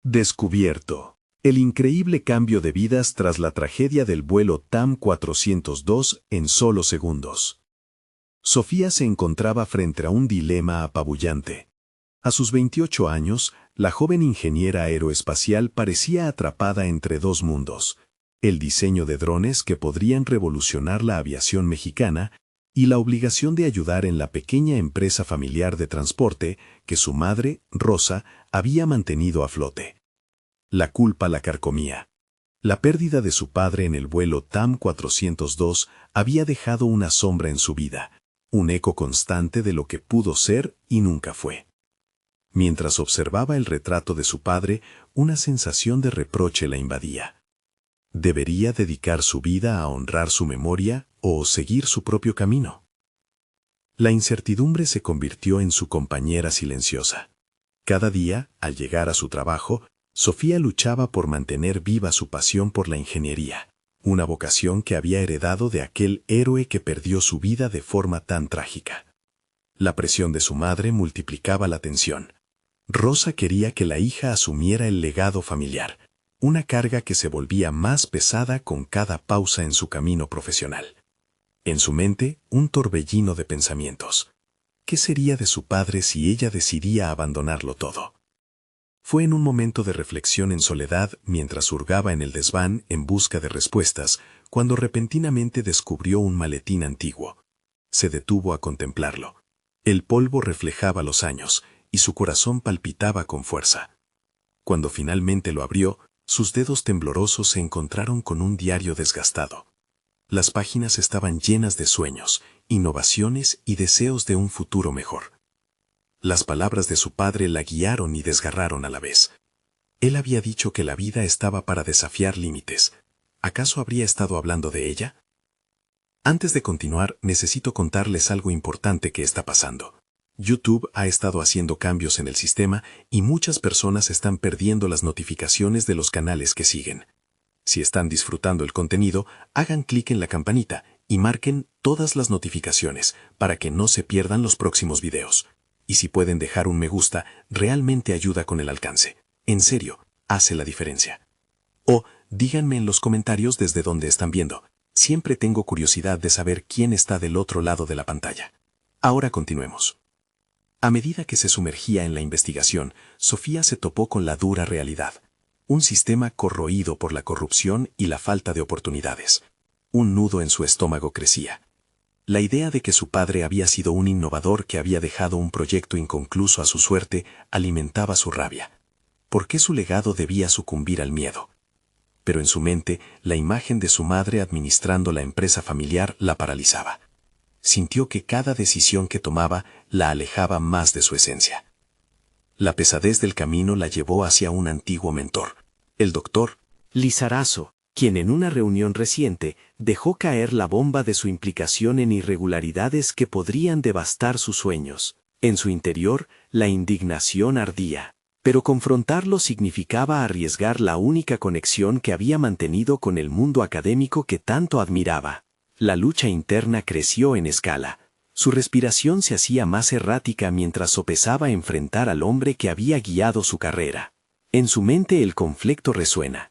Descubierto. El increíble cambio de vidas tras la tragedia del vuelo TAM 402 en solo segundos. Sofía se encontraba frente a un dilema apabullante. A sus 28 años, la joven ingeniera aeroespacial parecía atrapada entre dos mundos: el diseño de drones que podrían revolucionar la aviación mexicana y la obligación de ayudar en la pequeña empresa familiar de transporte que su madre, Rosa, había mantenido a flote. La culpa la carcomía. La pérdida de su padre en el vuelo TAM 402 había dejado una sombra en su vida, un eco constante de lo que pudo ser y nunca fue. Mientras observaba el retrato de su padre, una sensación de reproche la invadía. ¿Debería dedicar su vida a honrar su memoria o seguir su propio camino? La incertidumbre se convirtió en su compañera silenciosa. Cada día, al llegar a su trabajo, Sofía luchaba por mantener viva su pasión por la ingeniería, una vocación que había heredado de aquel héroe que perdió su vida de forma tan trágica. La presión de su madre multiplicaba la tensión. Rosa quería que la hija asumiera el legado familiar, una carga que se volvía más pesada con cada pausa en su camino profesional. En su mente, un torbellino de pensamientos. ¿Qué sería de su padre si ella decidía abandonarlo todo? Fue en un momento de reflexión en soledad, mientras hurgaba en el desván en busca de respuestas, cuando repentinamente descubrió un maletín antiguo. Se detuvo a contemplarlo. El polvo reflejaba los años, y su corazón palpitaba con fuerza. Cuando finalmente lo abrió, sus dedos temblorosos se encontraron con un diario desgastado. Las páginas estaban llenas de sueños, innovaciones y deseos de un futuro mejor. Las palabras de su padre la guiaron y desgarraron a la vez. Él había dicho que la vida estaba para desafiar límites. ¿Acaso habría estado hablando de ella? Antes de continuar, necesito contarles algo importante que está pasando. YouTube ha estado haciendo cambios en el sistema y muchas personas están perdiendo las notificaciones de los canales que siguen. Si están disfrutando el contenido, hagan clic en la campanita y marquen todas las notificaciones para que no se pierdan los próximos videos. Y si pueden dejar un me gusta, realmente ayuda con el alcance. En serio, hace la diferencia. O díganme en los comentarios desde dónde están viendo. Siempre tengo curiosidad de saber quién está del otro lado de la pantalla. Ahora continuemos. A medida que se sumergía en la investigación, Sofía se topó con la dura realidad. Un sistema corroído por la corrupción y la falta de oportunidades. Un nudo en su estómago crecía. La idea de que su padre había sido un innovador que había dejado un proyecto inconcluso a su suerte alimentaba su rabia. ¿Por qué su legado debía sucumbir al miedo? Pero en su mente, la imagen de su madre administrando la empresa familiar la paralizaba. Sintió que cada decisión que tomaba la alejaba más de su esencia. La pesadez del camino la llevó hacia un antiguo mentor, el doctor Lizarazo, quien en una reunión reciente dejó caer la bomba de su implicación en irregularidades que podrían devastar sus sueños. En su interior, la indignación ardía, pero confrontarlo significaba arriesgar la única conexión que había mantenido con el mundo académico que tanto admiraba. La lucha interna creció en escala. Su respiración se hacía más errática mientras sopesaba enfrentar al hombre que había guiado su carrera. En su mente el conflicto resuena.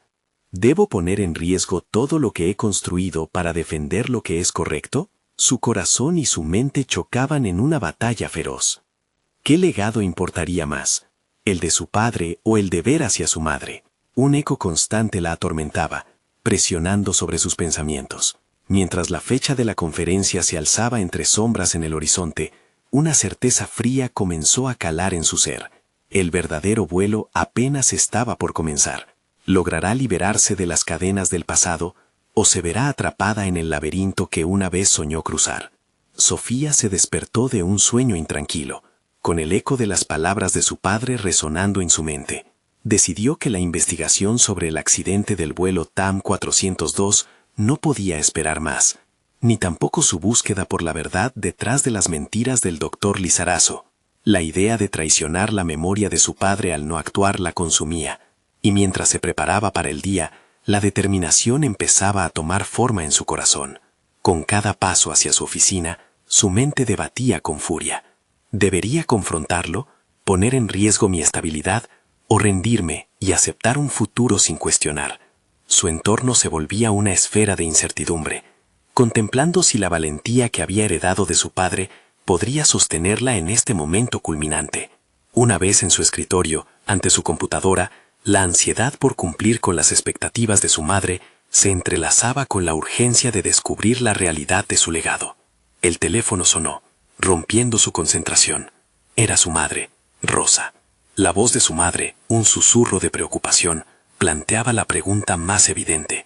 ¿Debo poner en riesgo todo lo que he construido para defender lo que es correcto? Su corazón y su mente chocaban en una batalla feroz. ¿Qué legado importaría más? ¿El de su padre o el deber hacia su madre? Un eco constante la atormentaba, presionando sobre sus pensamientos. Mientras la fecha de la conferencia se alzaba entre sombras en el horizonte, una certeza fría comenzó a calar en su ser. El verdadero vuelo apenas estaba por comenzar. ¿Logrará liberarse de las cadenas del pasado o se verá atrapada en el laberinto que una vez soñó cruzar? Sofía se despertó de un sueño intranquilo, con el eco de las palabras de su padre resonando en su mente. Decidió que la investigación sobre el accidente del vuelo TAM 402 no podía esperar más, ni tampoco su búsqueda por la verdad detrás de las mentiras del doctor Lizarazo. La idea de traicionar la memoria de su padre al no actuar la consumía. Y mientras se preparaba para el día, la determinación empezaba a tomar forma en su corazón. Con cada paso hacia su oficina, su mente debatía con furia. ¿Debería confrontarlo? ¿Poner en riesgo mi estabilidad? o rendirme y aceptar un futuro sin cuestionar. Su entorno se volvía una esfera de incertidumbre, contemplando si la valentía que había heredado de su padre podría sostenerla en este momento culminante. Una vez en su escritorio, ante su computadora, la ansiedad por cumplir con las expectativas de su madre se entrelazaba con la urgencia de descubrir la realidad de su legado. El teléfono sonó, rompiendo su concentración. Era su madre, Rosa. La voz de su madre, un susurro de preocupación, planteaba la pregunta más evidente.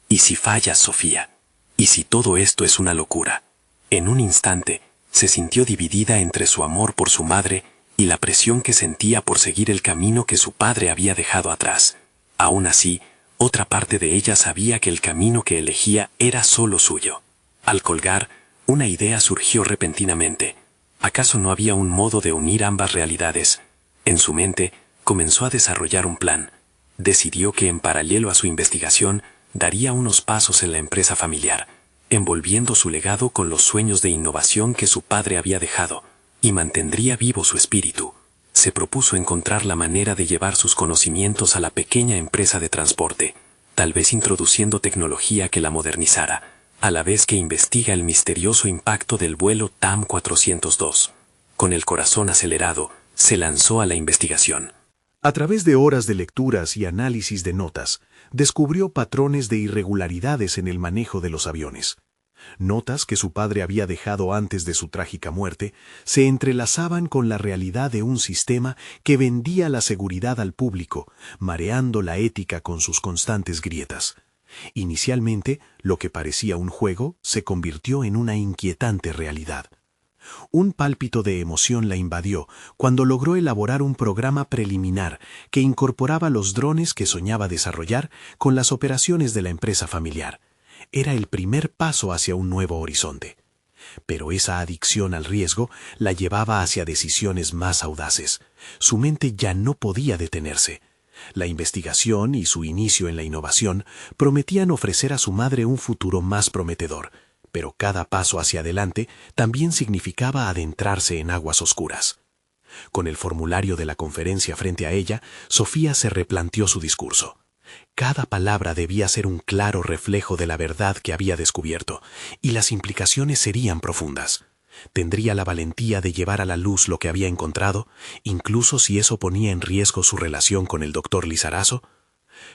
¿Y si fallas, Sofía? ¿Y si todo esto es una locura? En un instante, se sintió dividida entre su amor por su madre y la presión que sentía por seguir el camino que su padre había dejado atrás. Aún así, otra parte de ella sabía que el camino que elegía era solo suyo. Al colgar, una idea surgió repentinamente. ¿Acaso no había un modo de unir ambas realidades? En su mente, comenzó a desarrollar un plan. Decidió que en paralelo a su investigación, daría unos pasos en la empresa familiar, envolviendo su legado con los sueños de innovación que su padre había dejado, y mantendría vivo su espíritu. Se propuso encontrar la manera de llevar sus conocimientos a la pequeña empresa de transporte, tal vez introduciendo tecnología que la modernizara, a la vez que investiga el misterioso impacto del vuelo TAM 402. Con el corazón acelerado, se lanzó a la investigación. A través de horas de lecturas y análisis de notas, descubrió patrones de irregularidades en el manejo de los aviones. Notas que su padre había dejado antes de su trágica muerte se entrelazaban con la realidad de un sistema que vendía la seguridad al público, mareando la ética con sus constantes grietas. Inicialmente, lo que parecía un juego se convirtió en una inquietante realidad. Un pálpito de emoción la invadió cuando logró elaborar un programa preliminar que incorporaba los drones que soñaba desarrollar con las operaciones de la empresa familiar. Era el primer paso hacia un nuevo horizonte. Pero esa adicción al riesgo la llevaba hacia decisiones más audaces. Su mente ya no podía detenerse. La investigación y su inicio en la innovación prometían ofrecer a su madre un futuro más prometedor, pero cada paso hacia adelante también significaba adentrarse en aguas oscuras. Con el formulario de la conferencia frente a ella, Sofía se replanteó su discurso. Cada palabra debía ser un claro reflejo de la verdad que había descubierto, y las implicaciones serían profundas. ¿Tendría la valentía de llevar a la luz lo que había encontrado, incluso si eso ponía en riesgo su relación con el doctor Lizarazo?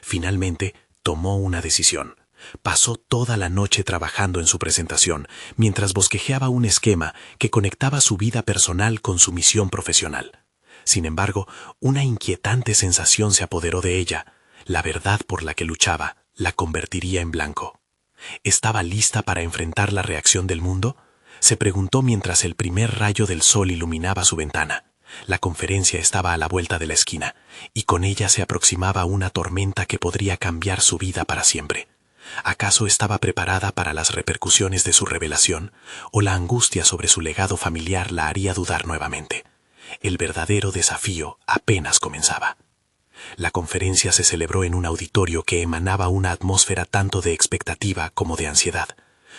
Finalmente, tomó una decisión. Pasó toda la noche trabajando en su presentación, mientras bosquejeaba un esquema que conectaba su vida personal con su misión profesional. Sin embargo, una inquietante sensación se apoderó de ella. La verdad por la que luchaba la convertiría en blanco. ¿Estaba lista para enfrentar la reacción del mundo? Se preguntó mientras el primer rayo del sol iluminaba su ventana. La conferencia estaba a la vuelta de la esquina, y con ella se aproximaba una tormenta que podría cambiar su vida para siempre. ¿Acaso estaba preparada para las repercusiones de su revelación, o la angustia sobre su legado familiar la haría dudar nuevamente? El verdadero desafío apenas comenzaba. La conferencia se celebró en un auditorio que emanaba una atmósfera tanto de expectativa como de ansiedad.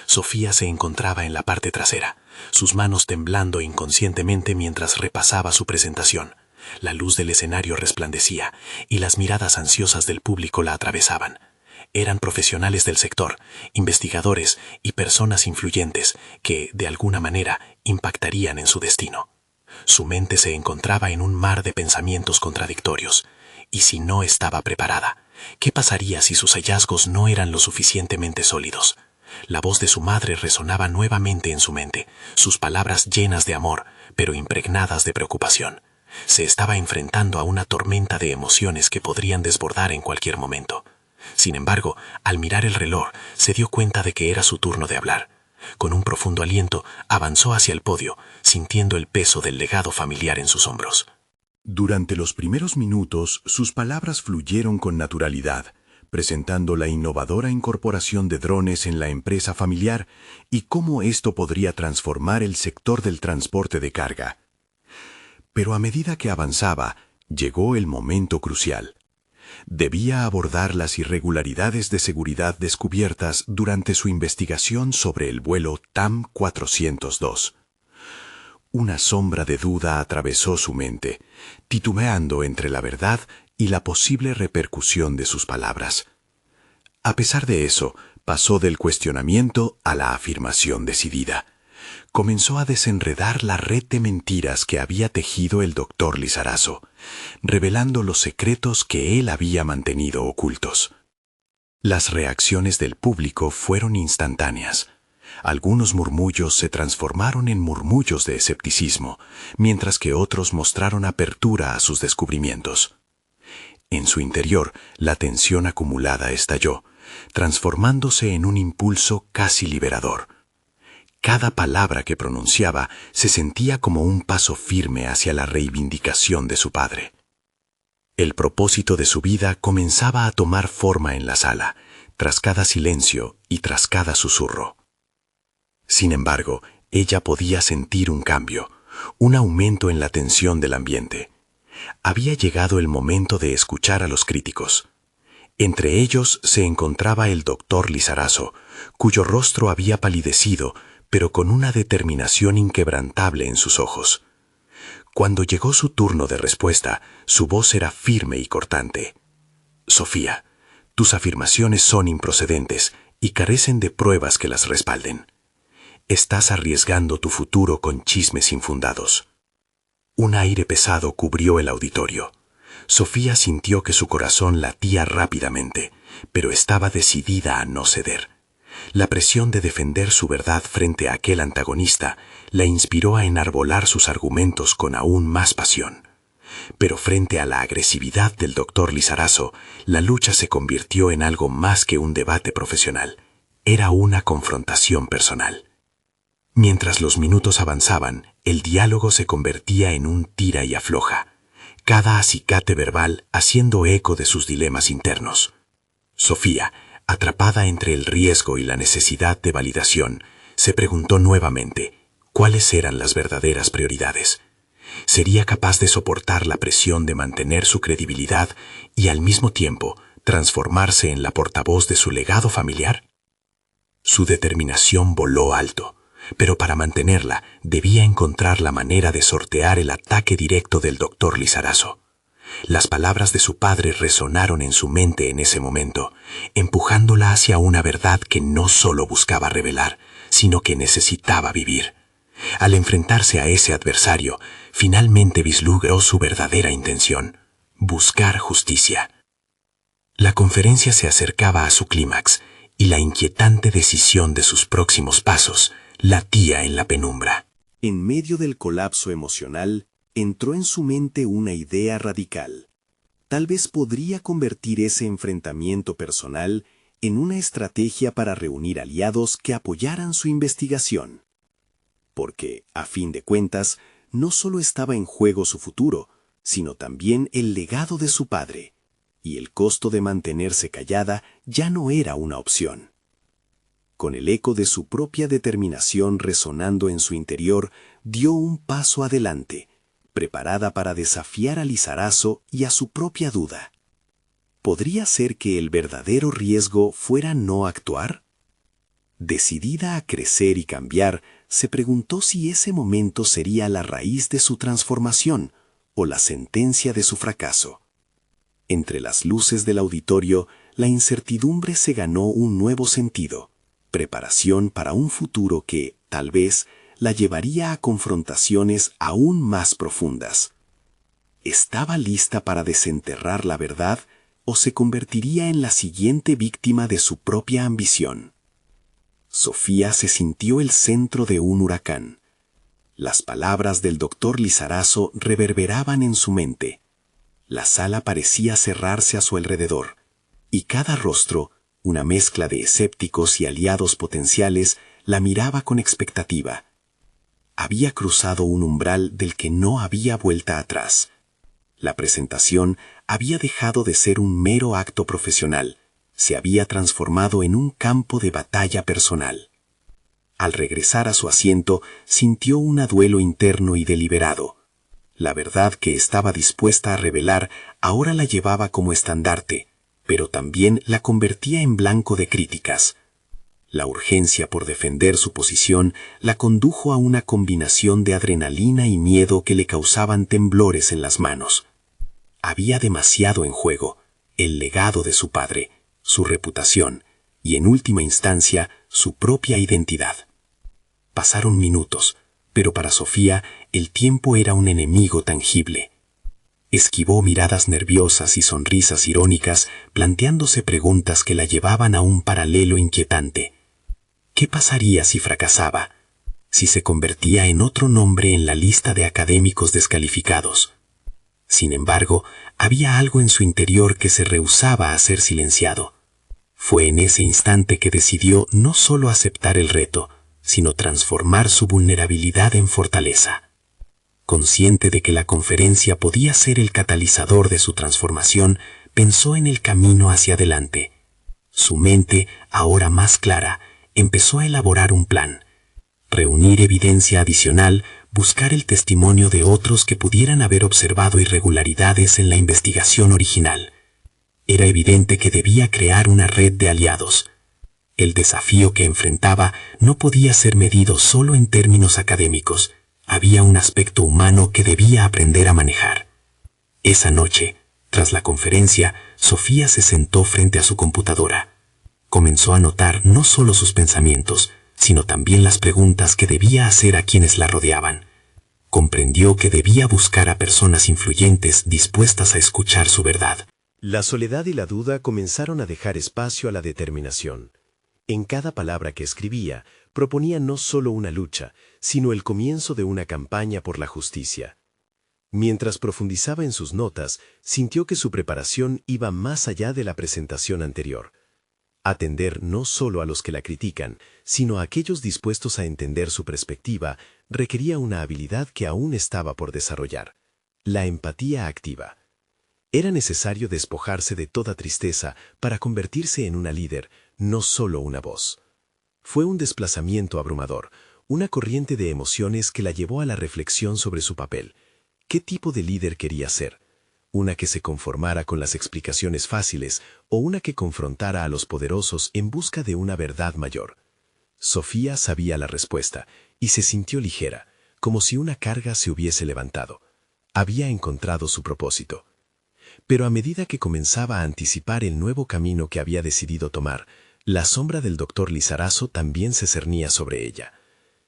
Sofía se encontraba en la parte trasera, sus manos temblando inconscientemente mientras repasaba su presentación. La luz del escenario resplandecía y las miradas ansiosas del público la atravesaban. Eran profesionales del sector, investigadores y personas influyentes que, de alguna manera, impactarían en su destino. Su mente se encontraba en un mar de pensamientos contradictorios. ¿Y si no estaba preparada? ¿Qué pasaría si sus hallazgos no eran lo suficientemente sólidos? La voz de su madre resonaba nuevamente en su mente, sus palabras llenas de amor, pero impregnadas de preocupación. Se estaba enfrentando a una tormenta de emociones que podrían desbordar en cualquier momento. Sin embargo, al mirar el reloj, se dio cuenta de que era su turno de hablar. Con un profundo aliento, avanzó hacia el podio, sintiendo el peso del legado familiar en sus hombros. Durante los primeros minutos, sus palabras fluyeron con naturalidad, presentando la innovadora incorporación de drones en la empresa familiar y cómo esto podría transformar el sector del transporte de carga. Pero a medida que avanzaba, llegó el momento crucial. Debía abordar las irregularidades de seguridad descubiertas durante su investigación sobre el vuelo TAM 402. Una sombra de duda atravesó su mente, titubeando entre la verdad y la posible repercusión de sus palabras. A pesar de eso, pasó del cuestionamiento a la afirmación decidida. Comenzó a desenredar la red de mentiras que había tejido el doctor Lizarazo, revelando los secretos que él había mantenido ocultos. Las reacciones del público fueron instantáneas. Algunos murmullos se transformaron en murmullos de escepticismo, mientras que otros mostraron apertura a sus descubrimientos. En su interior, la tensión acumulada estalló, transformándose en un impulso casi liberador. Cada palabra que pronunciaba se sentía como un paso firme hacia la reivindicación de su padre. El propósito de su vida comenzaba a tomar forma en la sala, tras cada silencio y tras cada susurro. Sin embargo, ella podía sentir un cambio, un aumento en la tensión del ambiente. Había llegado el momento de escuchar a los críticos. Entre ellos se encontraba el doctor Lizarazo, cuyo rostro había palidecido, pero con una determinación inquebrantable en sus ojos. Cuando llegó su turno de respuesta, su voz era firme y cortante. «Sofía, tus afirmaciones son improcedentes y carecen de pruebas que las respalden. Estás arriesgando tu futuro con chismes infundados». Un aire pesado cubrió el auditorio. Sofía sintió que su corazón latía rápidamente, pero estaba decidida a no ceder. La presión de defender su verdad frente a aquel antagonista la inspiró a enarbolar sus argumentos con aún más pasión. Pero frente a la agresividad del doctor Lizarazo, la lucha se convirtió en algo más que un debate profesional. Era una confrontación personal. Mientras los minutos avanzaban, el diálogo se convertía en un tira y afloja, cada acicate verbal haciendo eco de sus dilemas internos. Sofía, atrapada entre el riesgo y la necesidad de validación, se preguntó nuevamente cuáles eran las verdaderas prioridades. ¿Sería capaz de soportar la presión de mantener su credibilidad y al mismo tiempo transformarse en la portavoz de su legado familiar? Su determinación voló alto, pero para mantenerla debía encontrar la manera de sortear el ataque directo del doctor Lizarazo. Las palabras de su padre resonaron en su mente en ese momento, empujándola hacia una verdad que no solo buscaba revelar, sino que necesitaba vivir. Al enfrentarse a ese adversario, finalmente vislumbró su verdadera intención: buscar justicia. La conferencia se acercaba a su clímax, y la inquietante decisión de sus próximos pasos latía en la penumbra. En medio del colapso emocional, entró en su mente una idea radical. Tal vez podría convertir ese enfrentamiento personal en una estrategia para reunir aliados que apoyaran su investigación. Porque, a fin de cuentas, no solo estaba en juego su futuro, sino también el legado de su padre, y el costo de mantenerse callada ya no era una opción. Con el eco de su propia determinación resonando en su interior, dio un paso adelante, preparada para desafiar a Lizarazo y a su propia duda. ¿Podría ser que el verdadero riesgo fuera no actuar? Decidida a crecer y cambiar, se preguntó si ese momento sería la raíz de su transformación o la sentencia de su fracaso. Entre las luces del auditorio, la incertidumbre se ganó un nuevo sentido: preparación para un futuro que, tal vez, la llevaría a confrontaciones aún más profundas. ¿Estaba lista para desenterrar la verdad o se convertiría en la siguiente víctima de su propia ambición? Sofía se sintió el centro de un huracán. Las palabras del doctor Lizarazo reverberaban en su mente. La sala parecía cerrarse a su alrededor, y cada rostro, una mezcla de escépticos y aliados potenciales, la miraba con expectativa. Había cruzado un umbral del que no había vuelta atrás. La presentación había dejado de ser un mero acto profesional, se había transformado en un campo de batalla personal. Al regresar a su asiento, sintió un duelo interno y deliberado. La verdad que estaba dispuesta a revelar ahora la llevaba como estandarte, pero también la convertía en blanco de críticas. La urgencia por defender su posición la condujo a una combinación de adrenalina y miedo que le causaban temblores en las manos. Había demasiado en juego: el legado de su padre, su reputación y, en última instancia, su propia identidad. Pasaron minutos, pero para Sofía el tiempo era un enemigo tangible. Esquivó miradas nerviosas y sonrisas irónicas, planteándose preguntas que la llevaban a un paralelo inquietante. ¿Qué pasaría si fracasaba? Si se convertía en otro nombre en la lista de académicos descalificados. Sin embargo, había algo en su interior que se rehusaba a ser silenciado. Fue en ese instante que decidió no solo aceptar el reto, sino transformar su vulnerabilidad en fortaleza. Consciente de que la conferencia podía ser el catalizador de su transformación, pensó en el camino hacia adelante. Su mente, ahora más clara, empezó a elaborar un plan. Reunir evidencia adicional, buscar el testimonio de otros que pudieran haber observado irregularidades en la investigación original. Era evidente que debía crear una red de aliados. El desafío que enfrentaba no podía ser medido solo en términos académicos. Había un aspecto humano que debía aprender a manejar. Esa noche, tras la conferencia, Sofía se sentó frente a su computadora. Comenzó a notar no solo sus pensamientos, sino también las preguntas que debía hacer a quienes la rodeaban. Comprendió que debía buscar a personas influyentes dispuestas a escuchar su verdad. La soledad y la duda comenzaron a dejar espacio a la determinación. En cada palabra que escribía, proponía no solo una lucha, sino el comienzo de una campaña por la justicia. Mientras profundizaba en sus notas, sintió que su preparación iba más allá de la presentación anterior. Atender no solo a los que la critican, sino a aquellos dispuestos a entender su perspectiva, requería una habilidad que aún estaba por desarrollar: la empatía activa. Era necesario despojarse de toda tristeza para convertirse en una líder, no solo una voz. Fue un desplazamiento abrumador, una corriente de emociones que la llevó a la reflexión sobre su papel. ¿Qué tipo de líder quería ser? ¿Una que se conformara con las explicaciones fáciles o una que confrontara a los poderosos en busca de una verdad mayor? Sofía sabía la respuesta y se sintió ligera, como si una carga se hubiese levantado. Había encontrado su propósito. Pero a medida que comenzaba a anticipar el nuevo camino que había decidido tomar, la sombra del doctor Lizarazo también se cernía sobre ella.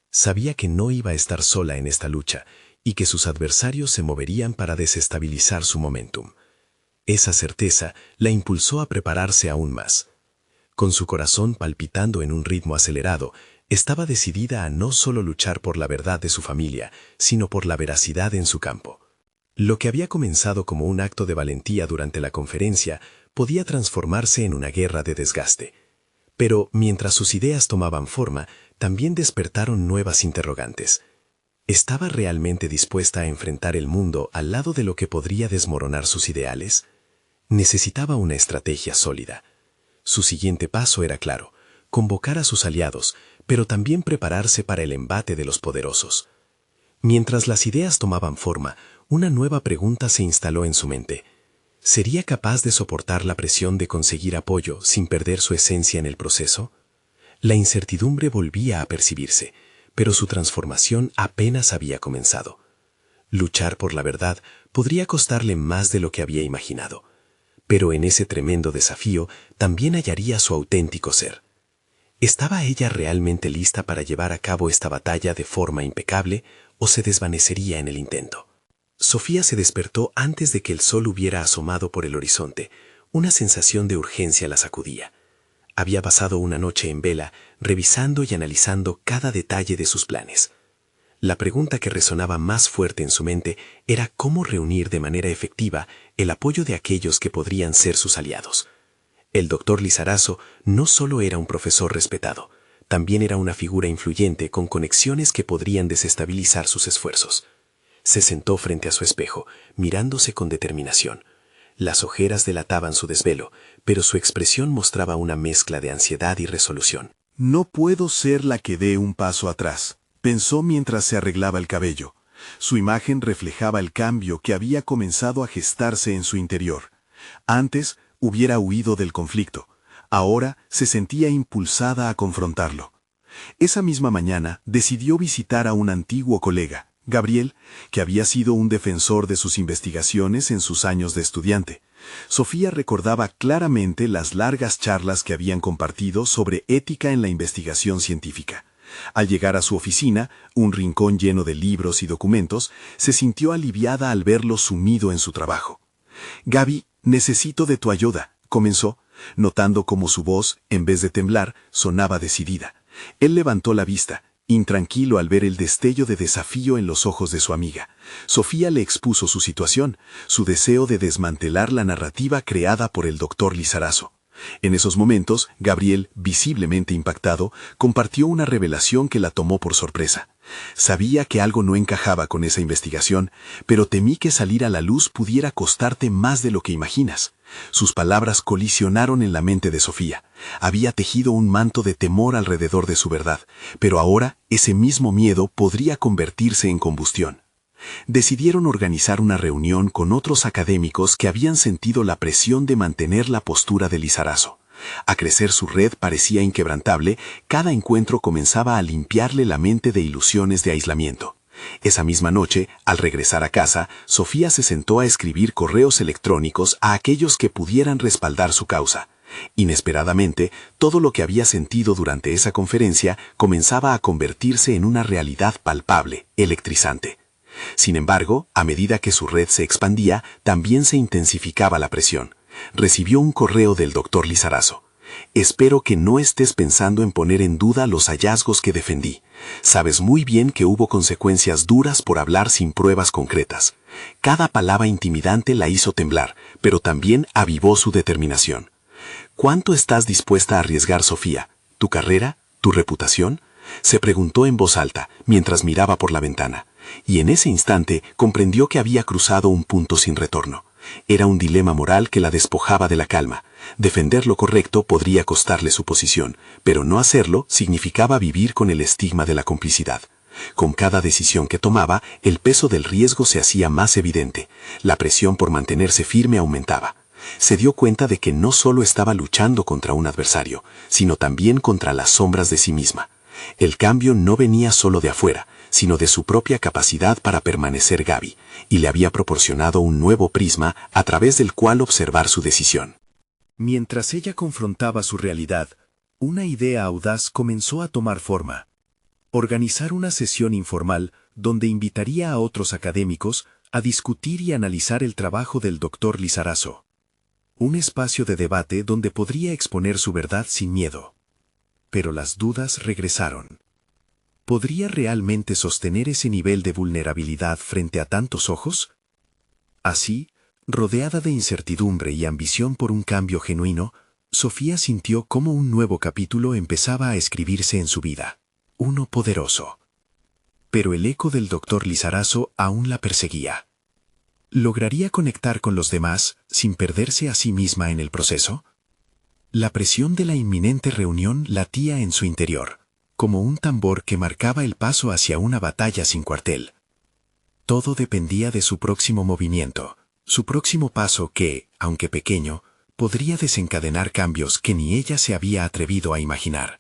Sabía que no iba a estar sola en esta lucha y que sus adversarios se moverían para desestabilizar su momentum. Esa certeza la impulsó a prepararse aún más. Con su corazón palpitando en un ritmo acelerado, estaba decidida a no solo luchar por la verdad de su familia, sino por la veracidad en su campo. Lo que había comenzado como un acto de valentía durante la conferencia podía transformarse en una guerra de desgaste. Pero mientras sus ideas tomaban forma, también despertaron nuevas interrogantes. ¿Estaba realmente dispuesta a enfrentar el mundo al lado de lo que podría desmoronar sus ideales? Necesitaba una estrategia sólida. Su siguiente paso era claro: convocar a sus aliados, pero también prepararse para el embate de los poderosos. Mientras las ideas tomaban forma, una nueva pregunta se instaló en su mente. ¿Sería capaz de soportar la presión de conseguir apoyo sin perder su esencia en el proceso? La incertidumbre volvía a percibirse, pero su transformación apenas había comenzado. Luchar por la verdad podría costarle más de lo que había imaginado, pero en ese tremendo desafío también hallaría su auténtico ser. ¿Estaba ella realmente lista para llevar a cabo esta batalla de forma impecable o se desvanecería en el intento? Sofía se despertó antes de que el sol hubiera asomado por el horizonte. Una sensación de urgencia la sacudía. Había pasado una noche en vela, revisando y analizando cada detalle de sus planes. La pregunta que resonaba más fuerte en su mente era cómo reunir de manera efectiva el apoyo de aquellos que podrían ser sus aliados. El doctor Lizarazo no solo era un profesor respetado, también era una figura influyente con conexiones que podrían desestabilizar sus esfuerzos. Se sentó frente a su espejo, mirándose con determinación. Las ojeras delataban su desvelo, pero su expresión mostraba una mezcla de ansiedad y resolución. No puedo ser la que dé un paso atrás, pensó mientras se arreglaba el cabello. Su imagen reflejaba el cambio que había comenzado a gestarse en su interior. Antes hubiera huido del conflicto. Ahora se sentía impulsada a confrontarlo. Esa misma mañana decidió visitar a un antiguo colega, Gabriel, que había sido un defensor de sus investigaciones en sus años de estudiante. Sofía recordaba claramente las largas charlas que habían compartido sobre ética en la investigación científica. Al llegar a su oficina, un rincón lleno de libros y documentos, se sintió aliviada al verlo sumido en su trabajo. «Gaby, necesito de tu ayuda», comenzó, notando cómo su voz, en vez de temblar, sonaba decidida. Él levantó la vista, intranquilo al ver el destello de desafío en los ojos de su amiga. Sofía le expuso su situación, su deseo de desmantelar la narrativa creada por el doctor Lizarazo. En esos momentos, Gabriel, visiblemente impactado, compartió una revelación que la tomó por sorpresa. Sabía que algo no encajaba con esa investigación, pero temí que salir a la luz pudiera costarte más de lo que imaginas. Sus palabras colisionaron en la mente de Sofía. Había tejido un manto de temor alrededor de su verdad, pero ahora ese mismo miedo podría convertirse en combustión. Decidieron organizar una reunión con otros académicos que habían sentido la presión de mantener la postura de Lizarazo. A crecer su red parecía inquebrantable, cada encuentro comenzaba a limpiarle la mente de ilusiones de aislamiento. Esa misma noche, al regresar a casa, Sofía se sentó a escribir correos electrónicos a aquellos que pudieran respaldar su causa. Inesperadamente, todo lo que había sentido durante esa conferencia comenzaba a convertirse en una realidad palpable, electrizante. Sin embargo, a medida que su red se expandía, también se intensificaba la presión. Recibió un correo del doctor Lizarazo. «Espero que no estés pensando en poner en duda los hallazgos que defendí. Sabes muy bien que hubo consecuencias duras por hablar sin pruebas concretas. Cada palabra intimidante la hizo temblar, pero también avivó su determinación. ¿Cuánto estás dispuesta a arriesgar, Sofía? ¿Tu carrera? ¿Tu reputación?», se preguntó en voz alta, mientras miraba por la ventana. Y en ese instante comprendió que había cruzado un punto sin retorno. Era un dilema moral que la despojaba de la calma. Defender lo correcto podría costarle su posición, pero no hacerlo significaba vivir con el estigma de la complicidad. Con cada decisión que tomaba, el peso del riesgo se hacía más evidente. La presión por mantenerse firme aumentaba. Se dio cuenta de que no solo estaba luchando contra un adversario, sino también contra las sombras de sí misma. El cambio no venía solo de afuera, sino de su propia capacidad para permanecer Gaby, y le había proporcionado un nuevo prisma a través del cual observar su decisión. Mientras ella confrontaba su realidad, una idea audaz comenzó a tomar forma. Organizar una sesión informal donde invitaría a otros académicos a discutir y analizar el trabajo del doctor Lizarazo. Un espacio de debate donde podría exponer su verdad sin miedo. Pero las dudas regresaron. ¿Podría realmente sostener ese nivel de vulnerabilidad frente a tantos ojos? Así, rodeada de incertidumbre y ambición por un cambio genuino, Sofía sintió cómo un nuevo capítulo empezaba a escribirse en su vida. Uno poderoso. Pero el eco del doctor Lizarazo aún la perseguía. ¿Lograría conectar con los demás sin perderse a sí misma en el proceso? La presión de la inminente reunión latía en su interior, como un tambor que marcaba el paso hacia una batalla sin cuartel. Todo dependía de su próximo movimiento, su próximo paso que, aunque pequeño, podría desencadenar cambios que ni ella se había atrevido a imaginar.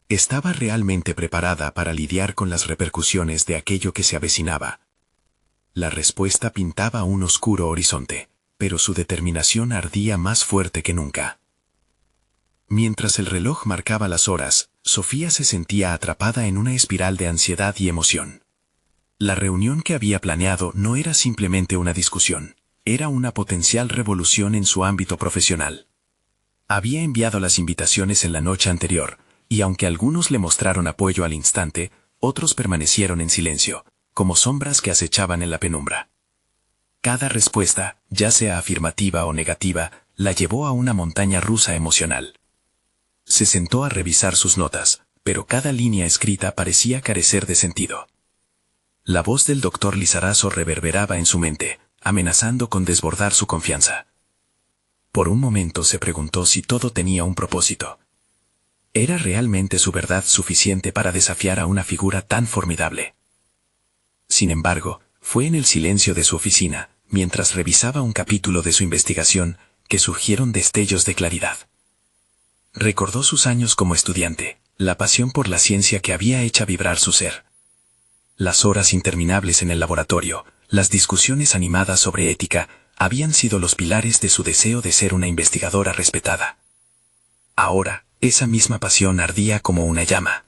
¿Estaba realmente preparada para lidiar con las repercusiones de aquello que se avecinaba? La respuesta pintaba un oscuro horizonte, pero su determinación ardía más fuerte que nunca. Mientras el reloj marcaba las horas, Sofía se sentía atrapada en una espiral de ansiedad y emoción. La reunión que había planeado no era simplemente una discusión, era una potencial revolución en su ámbito profesional. Había enviado las invitaciones en la noche anterior, y aunque algunos le mostraron apoyo al instante, otros permanecieron en silencio, como sombras que acechaban en la penumbra. Cada respuesta, ya sea afirmativa o negativa, la llevó a una montaña rusa emocional. Se sentó a revisar sus notas, pero cada línea escrita parecía carecer de sentido. La voz del doctor Lizarazo reverberaba en su mente, amenazando con desbordar su confianza. Por un momento se preguntó si todo tenía un propósito. ¿Era realmente su verdad suficiente para desafiar a una figura tan formidable? Sin embargo, fue en el silencio de su oficina, mientras revisaba un capítulo de su investigación, que surgieron destellos de claridad. Recordó sus años como estudiante, la pasión por la ciencia que había hecho vibrar su ser. Las horas interminables en el laboratorio, las discusiones animadas sobre ética, habían sido los pilares de su deseo de ser una investigadora respetada. Ahora, esa misma pasión ardía como una llama.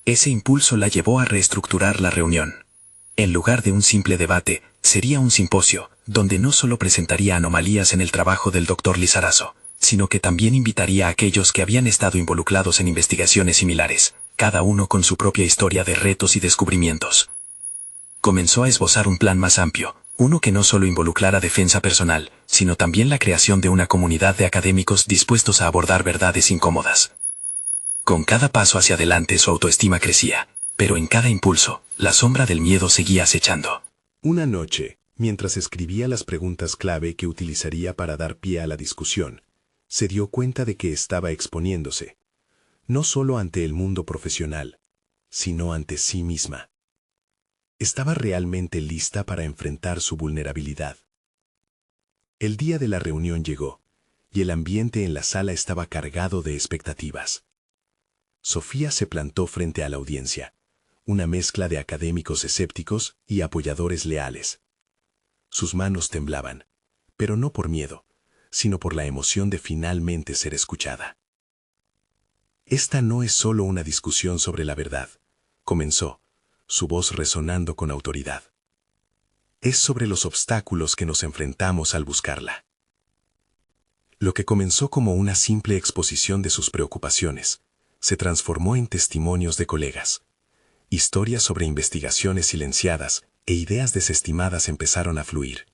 Ese impulso la llevó a reestructurar la reunión. En lugar de un simple debate, sería un simposio, donde no solo presentaría anomalías en el trabajo del Dr. Lizarazo, sino que también invitaría a aquellos que habían estado involucrados en investigaciones similares, cada uno con su propia historia de retos y descubrimientos. Comenzó a esbozar un plan más amplio, uno que no solo involucrara defensa personal, sino también la creación de una comunidad de académicos dispuestos a abordar verdades incómodas. Con cada paso hacia adelante su autoestima crecía, pero en cada impulso, la sombra del miedo seguía acechando. Una noche, mientras escribía las preguntas clave que utilizaría para dar pie a la discusión, se dio cuenta de que estaba exponiéndose, no solo ante el mundo profesional, sino ante sí misma. Estaba realmente lista para enfrentar su vulnerabilidad. El día de la reunión llegó, y el ambiente en la sala estaba cargado de expectativas. Sofía se plantó frente a la audiencia, una mezcla de académicos escépticos y apoyadores leales. Sus manos temblaban, pero no por miedo, sino por la emoción de finalmente ser escuchada. Esta no es solo una discusión sobre la verdad, comenzó, su voz resonando con autoridad. Es sobre los obstáculos que nos enfrentamos al buscarla. Lo que comenzó como una simple exposición de sus preocupaciones, se transformó en testimonios de colegas. Historias sobre investigaciones silenciadas e ideas desestimadas empezaron a fluir.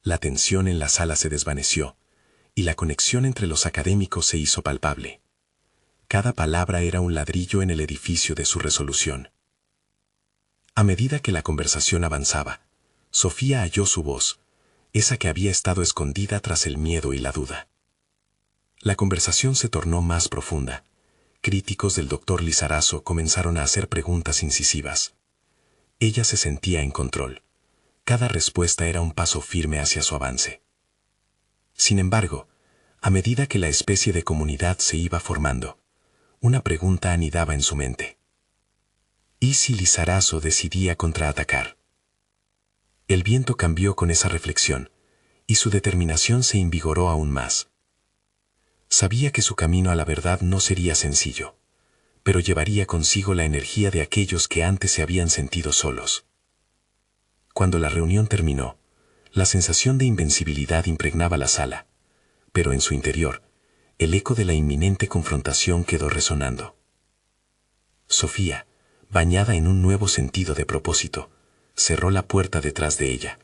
La tensión en la sala se desvaneció, y la conexión entre los académicos se hizo palpable. Cada palabra era un ladrillo en el edificio de su resolución. A medida que la conversación avanzaba, Sofía halló su voz, esa que había estado escondida tras el miedo y la duda. La conversación se tornó más profunda. Críticos del Dr. Lizarazo comenzaron a hacer preguntas incisivas. Ella se sentía en control. Cada respuesta era un paso firme hacia su avance. Sin embargo, a medida que la especie de comunidad se iba formando, una pregunta anidaba en su mente. ¿Y si Lizarazo decidía contraatacar? El viento cambió con esa reflexión, y su determinación se invigoró aún más. Sabía que su camino a la verdad no sería sencillo, pero llevaría consigo la energía de aquellos que antes se habían sentido solos. Cuando la reunión terminó, la sensación de invencibilidad impregnaba la sala, pero en su interior, el eco de la inminente confrontación quedó resonando. Sofía, bañada en un nuevo sentido de propósito, cerró la puerta detrás de ella,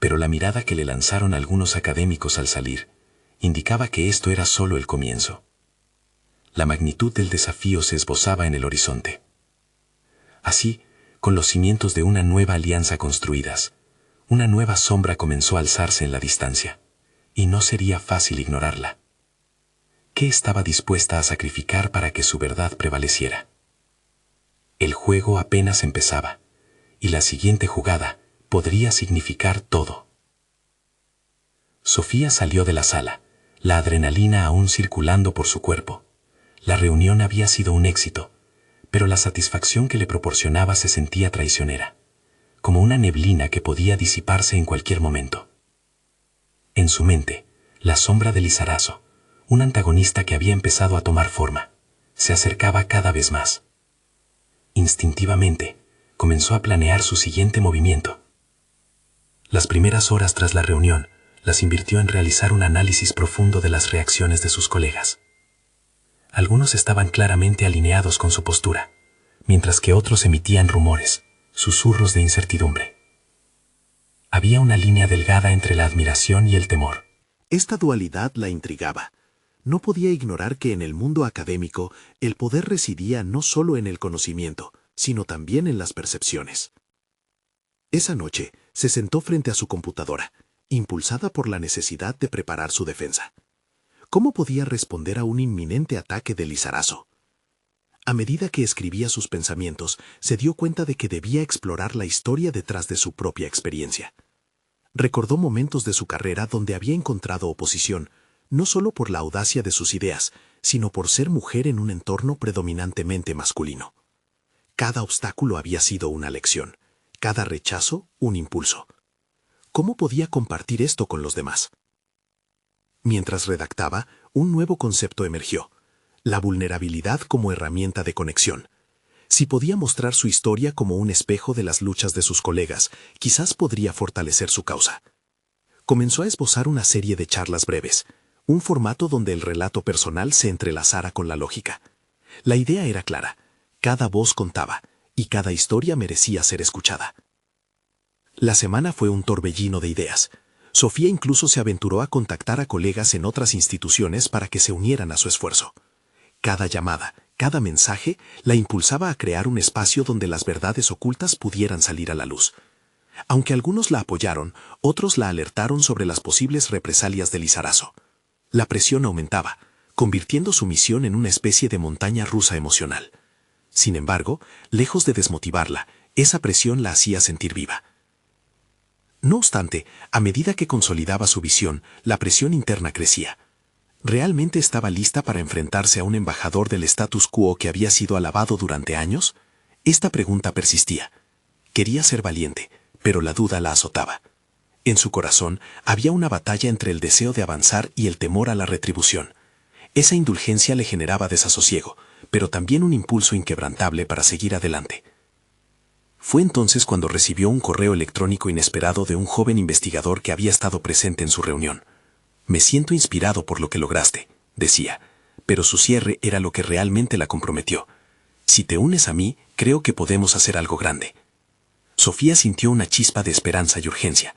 pero la mirada que le lanzaron algunos académicos al salir indicaba que esto era solo el comienzo. La magnitud del desafío se esbozaba en el horizonte. Así, con los cimientos de una nueva alianza construidas, una nueva sombra comenzó a alzarse en la distancia, y no sería fácil ignorarla. ¿Qué estaba dispuesta a sacrificar para que su verdad prevaleciera? El juego apenas empezaba, y la siguiente jugada podría significar todo. Sofía salió de la sala, la adrenalina aún circulando por su cuerpo. La reunión había sido un éxito, pero la satisfacción que le proporcionaba se sentía traicionera, como una neblina que podía disiparse en cualquier momento. En su mente, la sombra de Lizarazo, un antagonista que había empezado a tomar forma, se acercaba cada vez más. Instintivamente, comenzó a planear su siguiente movimiento. Las primeras horas tras la reunión las invirtió en realizar un análisis profundo de las reacciones de sus colegas. Algunos estaban claramente alineados con su postura, mientras que otros emitían rumores, susurros de incertidumbre. Había una línea delgada entre la admiración y el temor. Esta dualidad la intrigaba. No podía ignorar que en el mundo académico el poder residía no solo en el conocimiento, sino también en las percepciones. Esa noche se sentó frente a su computadora, impulsada por la necesidad de preparar su defensa. ¿Cómo podía responder a un inminente ataque de Lizarazo? A medida que escribía sus pensamientos, se dio cuenta de que debía explorar la historia detrás de su propia experiencia. Recordó momentos de su carrera donde había encontrado oposición, no solo por la audacia de sus ideas, sino por ser mujer en un entorno predominantemente masculino. Cada obstáculo había sido una lección, cada rechazo un impulso. ¿Cómo podía compartir esto con los demás? Mientras redactaba, un nuevo concepto emergió: la vulnerabilidad como herramienta de conexión. Si podía mostrar su historia como un espejo de las luchas de sus colegas, quizás podría fortalecer su causa. Comenzó a esbozar una serie de charlas breves, un formato donde el relato personal se entrelazara con la lógica. La idea era clara: cada voz contaba, y cada historia merecía ser escuchada. La semana fue un torbellino de ideas. Sofía incluso se aventuró a contactar a colegas en otras instituciones para que se unieran a su esfuerzo. Cada llamada, cada mensaje, la impulsaba a crear un espacio donde las verdades ocultas pudieran salir a la luz. Aunque algunos la apoyaron, otros la alertaron sobre las posibles represalias de Lizarazo. La presión aumentaba, convirtiendo su misión en una especie de montaña rusa emocional. Sin embargo, lejos de desmotivarla, esa presión la hacía sentir viva. No obstante, a medida que consolidaba su visión, la presión interna crecía. ¿Realmente estaba lista para enfrentarse a un embajador del status quo que había sido alabado durante años? Esta pregunta persistía. Quería ser valiente, pero la duda la azotaba. En su corazón había una batalla entre el deseo de avanzar y el temor a la retribución. Esa indulgencia le generaba desasosiego, pero también un impulso inquebrantable para seguir adelante. Fue entonces cuando recibió un correo electrónico inesperado de un joven investigador que había estado presente en su reunión. «Me siento inspirado por lo que lograste», decía, pero su cierre era lo que realmente la comprometió. «Si te unes a mí, creo que podemos hacer algo grande». Sofía sintió una chispa de esperanza y urgencia.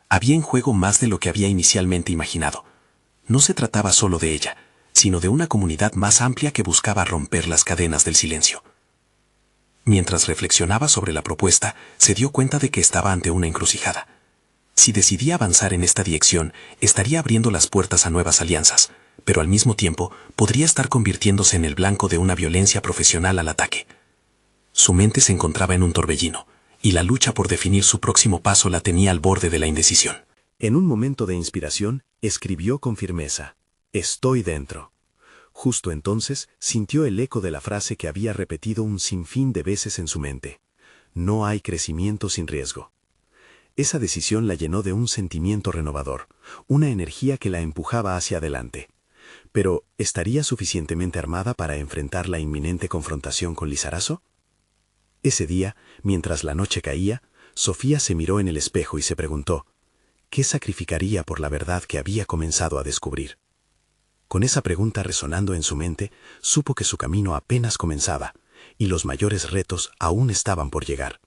Había en juego más de lo que había inicialmente imaginado. No se trataba solo de ella, sino de una comunidad más amplia que buscaba romper las cadenas del silencio. Mientras reflexionaba sobre la propuesta, se dio cuenta de que estaba ante una encrucijada. Si decidía avanzar en esta dirección, estaría abriendo las puertas a nuevas alianzas, pero al mismo tiempo podría estar convirtiéndose en el blanco de una violencia profesional al ataque. Su mente se encontraba en un torbellino, y la lucha por definir su próximo paso la tenía al borde de la indecisión. En un momento de inspiración, escribió con firmeza: «Estoy dentro». Justo entonces sintió el eco de la frase que había repetido un sinfín de veces en su mente: «No hay crecimiento sin riesgo». Esa decisión la llenó de un sentimiento renovador, una energía que la empujaba hacia adelante. Pero, ¿estaría suficientemente armada para enfrentar la inminente confrontación con Lizarazo? Ese día, mientras la noche caía, Sofía se miró en el espejo y se preguntó: ¿qué sacrificaría por la verdad que había comenzado a descubrir? Con esa pregunta resonando en su mente, supo que su camino apenas comenzaba, y los mayores retos aún estaban por llegar.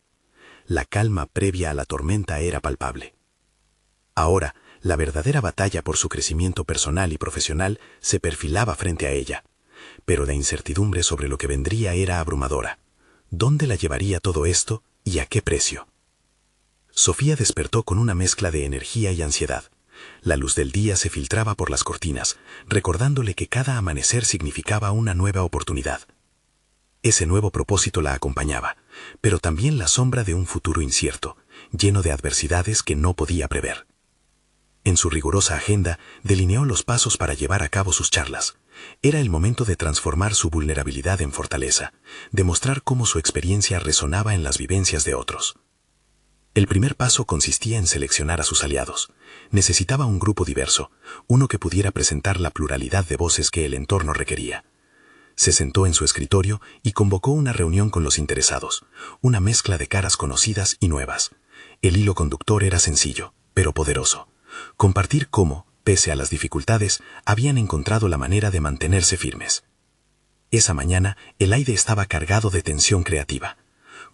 La calma previa a la tormenta era palpable. Ahora, la verdadera batalla por su crecimiento personal y profesional se perfilaba frente a ella, pero la incertidumbre sobre lo que vendría era abrumadora. ¿Dónde la llevaría todo esto y a qué precio? Sofía despertó con una mezcla de energía y ansiedad. La luz del día se filtraba por las cortinas, recordándole que cada amanecer significaba una nueva oportunidad. Ese nuevo propósito la acompañaba, pero también la sombra de un futuro incierto, lleno de adversidades que no podía prever. En su rigurosa agenda, delineó los pasos para llevar a cabo sus charlas. Era el momento de transformar su vulnerabilidad en fortaleza, de mostrar cómo su experiencia resonaba en las vivencias de otros. El primer paso consistía en seleccionar a sus aliados. Necesitaba un grupo diverso, uno que pudiera presentar la pluralidad de voces que el entorno requería. Se sentó en su escritorio y convocó una reunión con los interesados, una mezcla de caras conocidas y nuevas. El hilo conductor era sencillo, pero poderoso: compartir cómo, pese a las dificultades, habían encontrado la manera de mantenerse firmes. Esa mañana, el aire estaba cargado de tensión creativa.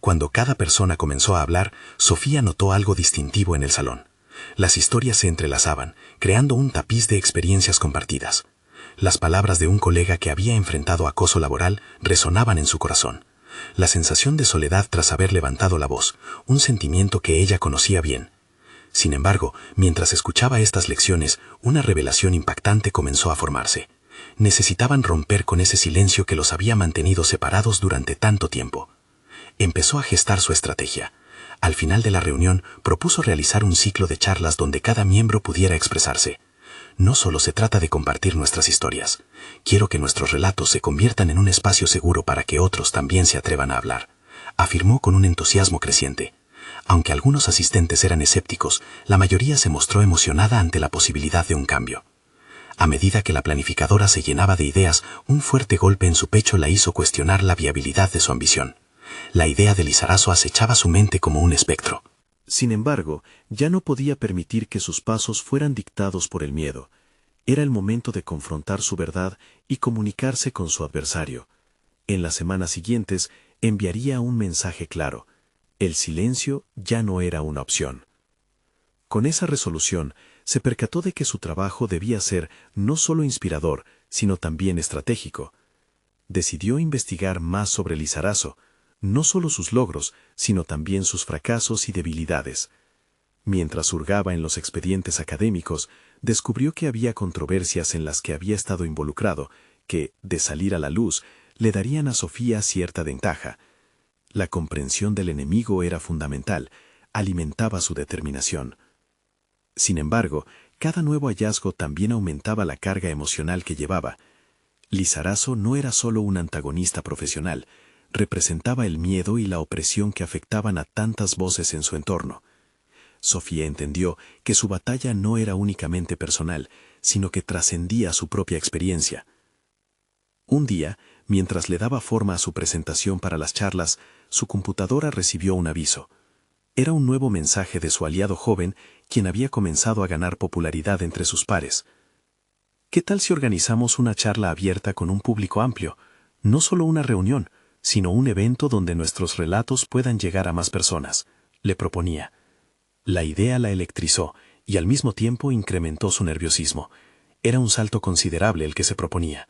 Cuando cada persona comenzó a hablar, Sofía notó algo distintivo en el salón. Las historias se entrelazaban, creando un tapiz de experiencias compartidas. Las palabras de un colega que había enfrentado acoso laboral resonaban en su corazón. La sensación de soledad tras haber levantado la voz, un sentimiento que ella conocía bien. Sin embargo, mientras escuchaba estas lecciones, una revelación impactante comenzó a formarse. Necesitaban romper con ese silencio que los había mantenido separados durante tanto tiempo. Empezó a gestar su estrategia. Al final de la reunión, propuso realizar un ciclo de charlas donde cada miembro pudiera expresarse. No solo se trata de compartir nuestras historias. Quiero que nuestros relatos se conviertan en un espacio seguro para que otros también se atrevan a hablar. afirmó con un entusiasmo creciente. Aunque algunos asistentes eran escépticos, la mayoría se mostró emocionada ante la posibilidad de un cambio. A medida que la planificadora se llenaba de ideas, un fuerte golpe en su pecho la hizo cuestionar la viabilidad de su ambición. La idea de Lizarazo acechaba su mente como un espectro. Sin embargo, ya no podía permitir que sus pasos fueran dictados por el miedo. Era el momento de confrontar su verdad y comunicarse con su adversario. En las semanas siguientes, enviaría un mensaje claro. El silencio ya no era una opción. Con esa resolución, se percató de que su trabajo debía ser no solo inspirador, sino también estratégico. Decidió investigar más sobre Lizarazo, no solo sus logros, sino también sus fracasos y debilidades. Mientras hurgaba en los expedientes académicos, descubrió que había controversias en las que había estado involucrado, que, de salir a la luz, le darían a Sofía cierta ventaja. La comprensión del enemigo era fundamental, alimentaba su determinación. Sin embargo, cada nuevo hallazgo también aumentaba la carga emocional que llevaba. Lizarazo no era solo un antagonista profesional, representaba el miedo y la opresión que afectaban a tantas voces en su entorno. Sofía entendió que su batalla no era únicamente personal, sino que trascendía su propia experiencia. Un día, mientras le daba forma a su presentación para las charlas, su computadora recibió un aviso. Era un nuevo mensaje de su aliado joven, quien había comenzado a ganar popularidad entre sus pares. ¿Qué tal si organizamos una charla abierta con un público amplio? No solo una reunión, sino un evento donde nuestros relatos puedan llegar a más personas, le proponía. La idea la electrizó y al mismo tiempo incrementó su nerviosismo. Era un salto considerable el que se proponía.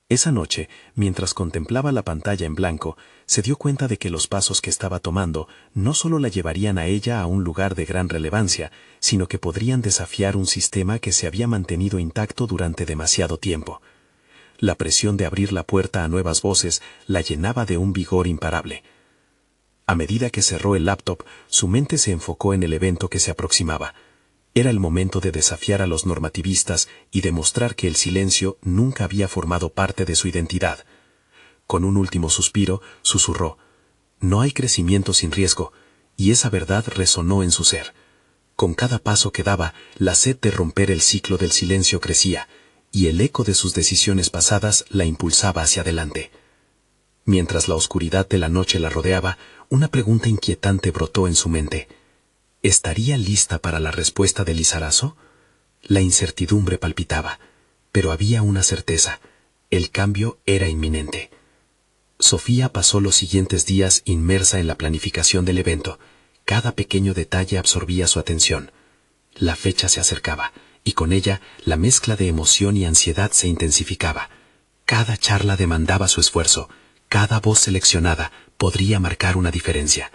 Esa noche, mientras contemplaba la pantalla en blanco, se dio cuenta de que los pasos que estaba tomando no solo la llevarían a ella a un lugar de gran relevancia, sino que podrían desafiar un sistema que se había mantenido intacto durante demasiado tiempo. La presión de abrir la puerta a nuevas voces la llenaba de un vigor imparable. A medida que cerró el laptop, su mente se enfocó en el evento que se aproximaba. Era el momento de desafiar a los normativistas y demostrar que el silencio nunca había formado parte de su identidad. Con un último suspiro, susurró: «No hay crecimiento sin riesgo», y esa verdad resonó en su ser. Con cada paso que daba, la sed de romper el ciclo del silencio crecía, y el eco de sus decisiones pasadas la impulsaba hacia adelante. Mientras la oscuridad de la noche la rodeaba, una pregunta inquietante brotó en su mente. ¿Estaría lista para la respuesta de Lizarazo? La incertidumbre palpitaba, pero había una certeza: el cambio era inminente. Sofía pasó los siguientes días inmersa en la planificación del evento. Cada pequeño detalle absorbía su atención. La fecha se acercaba, y con ella la mezcla de emoción y ansiedad se intensificaba. Cada charla demandaba su esfuerzo, cada voz seleccionada podría marcar una diferencia.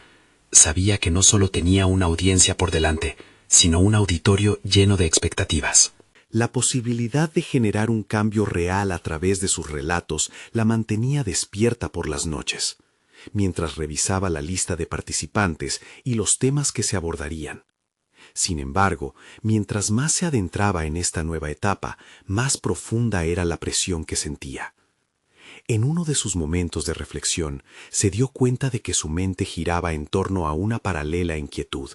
Sabía que no solo tenía una audiencia por delante, sino un auditorio lleno de expectativas. La posibilidad de generar un cambio real a través de sus relatos la mantenía despierta por las noches, mientras revisaba la lista de participantes y los temas que se abordarían. Sin embargo, mientras más se adentraba en esta nueva etapa, más profunda era la presión que sentía. En uno de sus momentos de reflexión, se dio cuenta de que su mente giraba en torno a una paralela inquietud,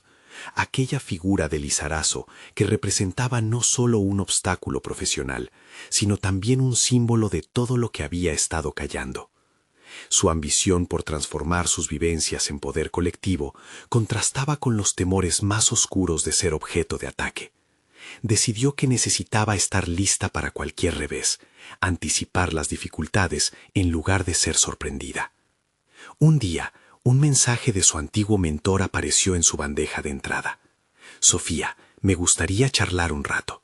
aquella figura de Lizarazo que representaba no solo un obstáculo profesional, sino también un símbolo de todo lo que había estado callando. Su ambición por transformar sus vivencias en poder colectivo contrastaba con los temores más oscuros de ser objeto de ataque. Decidió que necesitaba estar lista para cualquier revés, anticipar las dificultades en lugar de ser sorprendida. Un día, un mensaje de su antiguo mentor apareció en su bandeja de entrada. «Sofía, me gustaría charlar un rato.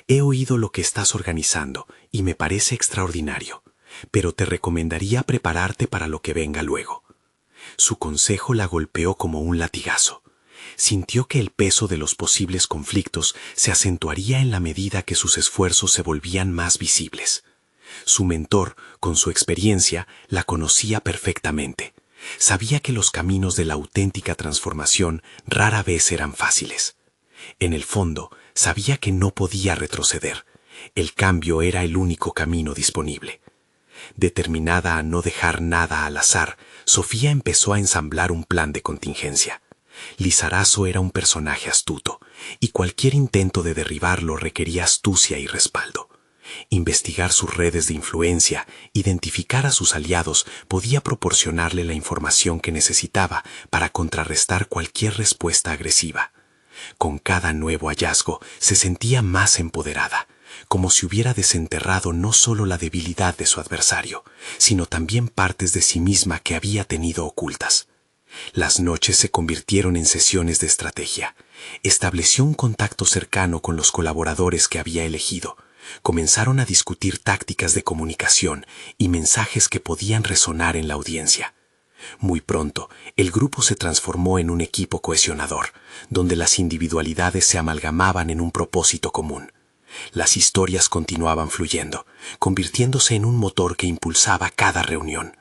He oído lo que estás organizando y me parece extraordinario, pero te recomendaría prepararte para lo que venga luego». Su consejo la golpeó como un latigazo. Sintió que el peso de los posibles conflictos se acentuaría en la medida que sus esfuerzos se volvían más visibles. Su mentor, con su experiencia, la conocía perfectamente. Sabía que los caminos de la auténtica transformación rara vez eran fáciles. En el fondo, sabía que no podía retroceder. El cambio era el único camino disponible. Determinada a no dejar nada al azar, Sofía empezó a ensamblar un plan de contingencia. Lizarazo era un personaje astuto, y cualquier intento de derribarlo requería astucia y respaldo. Investigar sus redes de influencia, identificar a sus aliados, podía proporcionarle la información que necesitaba para contrarrestar cualquier respuesta agresiva. Con cada nuevo hallazgo se sentía más empoderada, como si hubiera desenterrado no solo la debilidad de su adversario, sino también partes de sí misma que había tenido ocultas. Las noches se convirtieron en sesiones de estrategia. Estableció un contacto cercano con los colaboradores que había elegido. Comenzaron a discutir tácticas de comunicación y mensajes que podían resonar en la audiencia. Muy pronto, el grupo se transformó en un equipo cohesionador, donde las individualidades se amalgamaban en un propósito común. Las historias continuaban fluyendo, convirtiéndose en un motor que impulsaba cada reunión.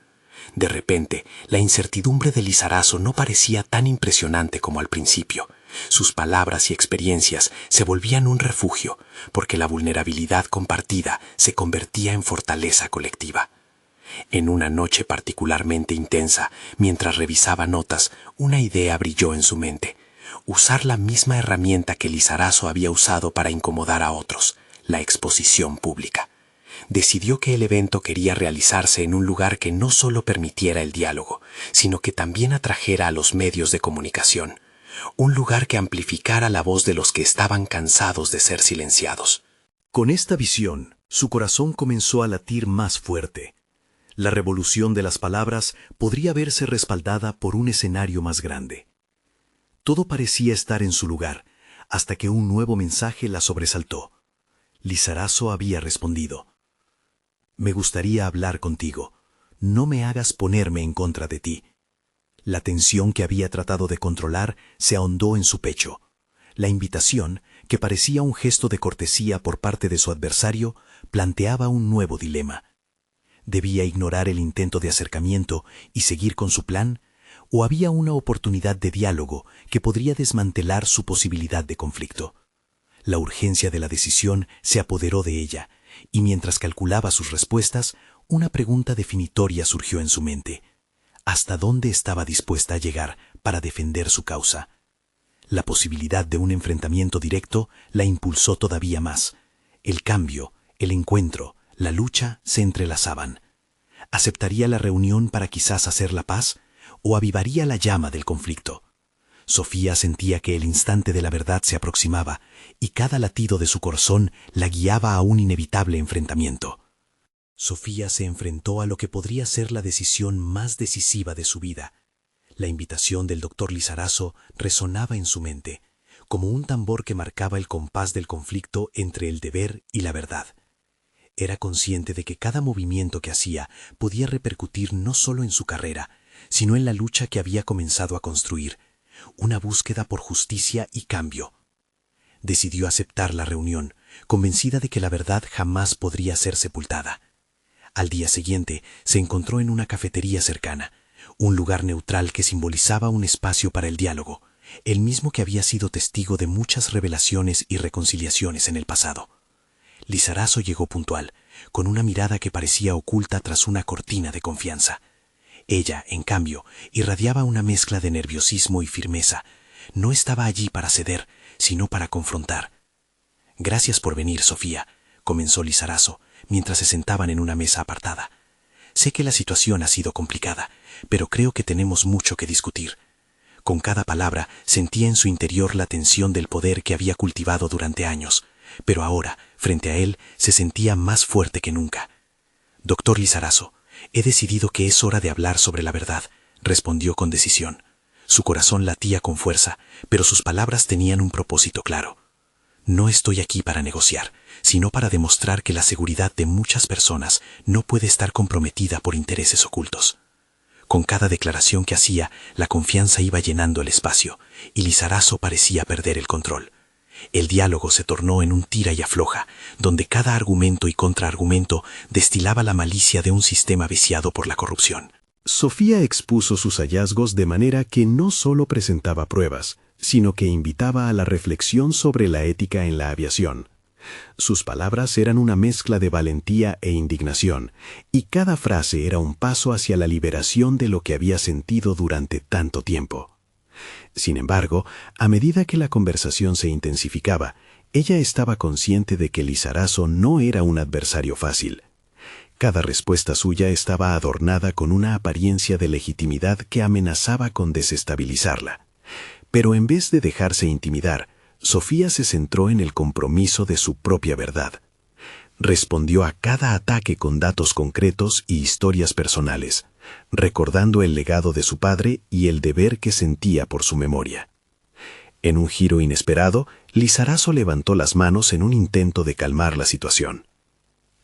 De repente, la incertidumbre de Lizarazo no parecía tan impresionante como al principio. Sus palabras y experiencias se volvían un refugio, porque la vulnerabilidad compartida se convertía en fortaleza colectiva. En una noche particularmente intensa, mientras revisaba notas, una idea brilló en su mente: usar la misma herramienta que Lizarazo había usado para incomodar a otros, la exposición pública. Decidió que el evento quería realizarse en un lugar que no solo permitiera el diálogo, sino que también atrajera a los medios de comunicación. Un lugar que amplificara la voz de los que estaban cansados de ser silenciados. Con esta visión, su corazón comenzó a latir más fuerte. La revolución de las palabras podría verse respaldada por un escenario más grande. Todo parecía estar en su lugar, hasta que un nuevo mensaje la sobresaltó. Lizarazo había respondido: «Me gustaría hablar contigo. No me hagas ponerme en contra de ti». La tensión que había tratado de controlar se ahondó en su pecho. La invitación, que parecía un gesto de cortesía por parte de su adversario, planteaba un nuevo dilema. ¿Debía ignorar el intento de acercamiento y seguir con su plan? ¿O había una oportunidad de diálogo que podría desmantelar su posibilidad de conflicto? La urgencia de la decisión se apoderó de ella, y mientras calculaba sus respuestas, una pregunta definitoria surgió en su mente. ¿Hasta dónde estaba dispuesta a llegar para defender su causa? La posibilidad de un enfrentamiento directo la impulsó todavía más. El cambio, el encuentro, la lucha se entrelazaban. ¿Aceptaría la reunión para quizás hacer la paz? ¿O avivaría la llama del conflicto? Sofía sentía que el instante de la verdad se aproximaba, y cada latido de su corazón la guiaba a un inevitable enfrentamiento. Sofía se enfrentó a lo que podría ser la decisión más decisiva de su vida. La invitación del doctor Lizarazo resonaba en su mente, como un tambor que marcaba el compás del conflicto entre el deber y la verdad. Era consciente de que cada movimiento que hacía podía repercutir no solo en su carrera, sino en la lucha que había comenzado a construir, una búsqueda por justicia y cambio. Decidió aceptar la reunión, convencida de que la verdad jamás podría ser sepultada. Al día siguiente se encontró en una cafetería cercana, un lugar neutral que simbolizaba un espacio para el diálogo, el mismo que había sido testigo de muchas revelaciones y reconciliaciones en el pasado. Lizarazo llegó puntual, con una mirada que parecía oculta tras una cortina de confianza. Ella, en cambio, irradiaba una mezcla de nerviosismo y firmeza. No estaba allí para ceder, sino para confrontar. «Gracias por venir, Sofía», comenzó Lizarazo, mientras se sentaban en una mesa apartada. «Sé que la situación ha sido complicada, pero creo que tenemos mucho que discutir». Con cada palabra sentía en su interior la tensión del poder que había cultivado durante años, pero ahora, frente a él, se sentía más fuerte que nunca. «Doctor Lizarazo, he decidido que es hora de hablar sobre la verdad», respondió con decisión. Su corazón latía con fuerza, pero sus palabras tenían un propósito claro. «No estoy aquí para negociar, sino para demostrar que la seguridad de muchas personas no puede estar comprometida por intereses ocultos». Con cada declaración que hacía, la confianza iba llenando el espacio, y Lizarazo parecía perder el control. El diálogo se tornó en un tira y afloja, donde cada argumento y contraargumento destilaba la malicia de un sistema viciado por la corrupción. Sofía expuso sus hallazgos de manera que no solo presentaba pruebas, sino que invitaba a la reflexión sobre la ética en la aviación. Sus palabras eran una mezcla de valentía e indignación, y cada frase era un paso hacia la liberación de lo que había sentido durante tanto tiempo. Sin embargo, a medida que la conversación se intensificaba, ella estaba consciente de que Lizarazo no era un adversario fácil. Cada respuesta suya estaba adornada con una apariencia de legitimidad que amenazaba con desestabilizarla. Pero en vez de dejarse intimidar, Sofía se centró en el compromiso de su propia verdad. Respondió a cada ataque con datos concretos y historias personales, recordando el legado de su padre y el deber que sentía por su memoria. En un giro inesperado, Lizarazo levantó las manos en un intento de calmar la situación.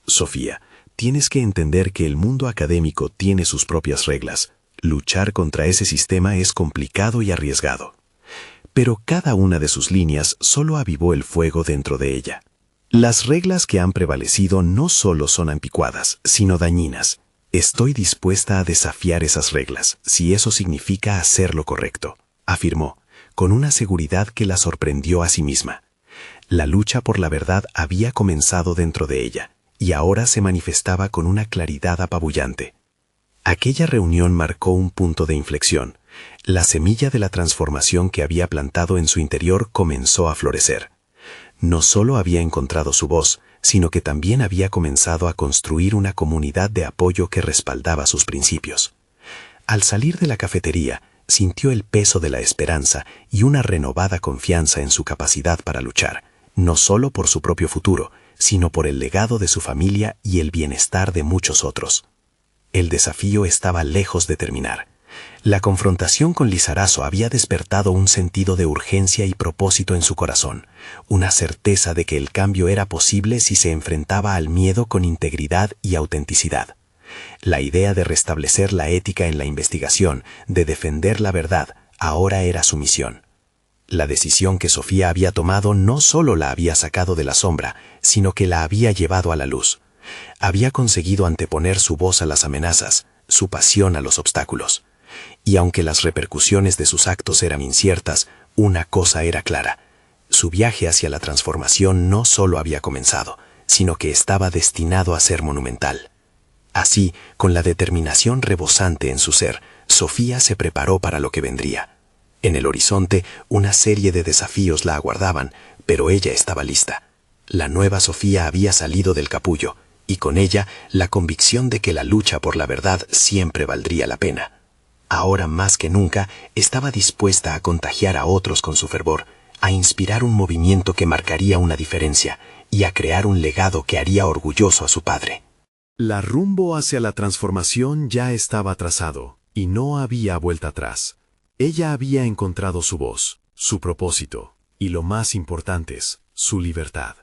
Sofía, tienes que entender que el mundo académico tiene sus propias reglas. Luchar contra ese sistema es complicado y arriesgado. Pero cada una de sus líneas solo avivó el fuego dentro de ella. Las reglas que han prevalecido no solo son anticuadas, sino dañinas. Estoy dispuesta a desafiar esas reglas, si eso significa hacer lo correcto, afirmó, con una seguridad que la sorprendió a sí misma. La lucha por la verdad había comenzado dentro de ella, y ahora se manifestaba con una claridad apabullante. Aquella reunión marcó un punto de inflexión. La semilla de la transformación que había plantado en su interior comenzó a florecer. No solo había encontrado su voz, sino que también había comenzado a construir una comunidad de apoyo que respaldaba sus principios. Al salir de la cafetería, sintió el peso de la esperanza y una renovada confianza en su capacidad para luchar, no solo por su propio futuro, sino por el legado de su familia y el bienestar de muchos otros. El desafío estaba lejos de terminar. La confrontación con Lizarazo había despertado un sentido de urgencia y propósito en su corazón, una certeza de que el cambio era posible si se enfrentaba al miedo con integridad y autenticidad. La idea de restablecer la ética en la investigación, de defender la verdad, ahora era su misión. La decisión que Sofía había tomado no solo la había sacado de la sombra, sino que la había llevado a la luz. Había conseguido anteponer su voz a las amenazas, su pasión a los obstáculos. Y aunque las repercusiones de sus actos eran inciertas, una cosa era clara. Su viaje hacia la transformación no solo había comenzado, sino que estaba destinado a ser monumental. Así, con la determinación rebosante en su ser, Sofía se preparó para lo que vendría. En el horizonte, una serie de desafíos la aguardaban, pero ella estaba lista. La nueva Sofía había salido del capullo, y con ella la convicción de que la lucha por la verdad siempre valdría la pena. Ahora más que nunca estaba dispuesta a contagiar a otros con su fervor, a inspirar un movimiento que marcaría una diferencia y a crear un legado que haría orgulloso a su padre. La rumbo hacia la transformación ya estaba trazado, y no había vuelta atrás. Ella había encontrado su voz, su propósito, y lo más importante es, su libertad.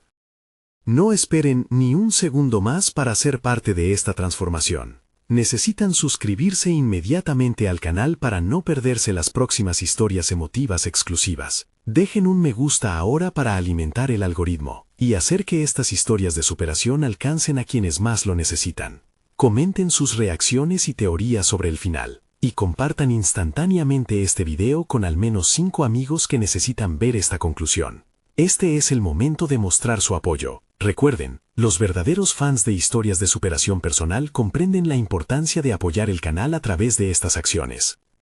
No esperen ni un segundo más para ser parte de esta transformación. Necesitan suscribirse inmediatamente al canal para no perderse las próximas historias emotivas exclusivas. Dejen un me gusta ahora para alimentar el algoritmo y hacer que estas historias de superación alcancen a quienes más lo necesitan. Comenten sus reacciones y teorías sobre el final, y compartan instantáneamente este video con al menos 5 amigos que necesitan ver esta conclusión. Este es el momento de mostrar su apoyo. Recuerden, los verdaderos fans de historias de superación personal comprenden la importancia de apoyar el canal a través de estas acciones.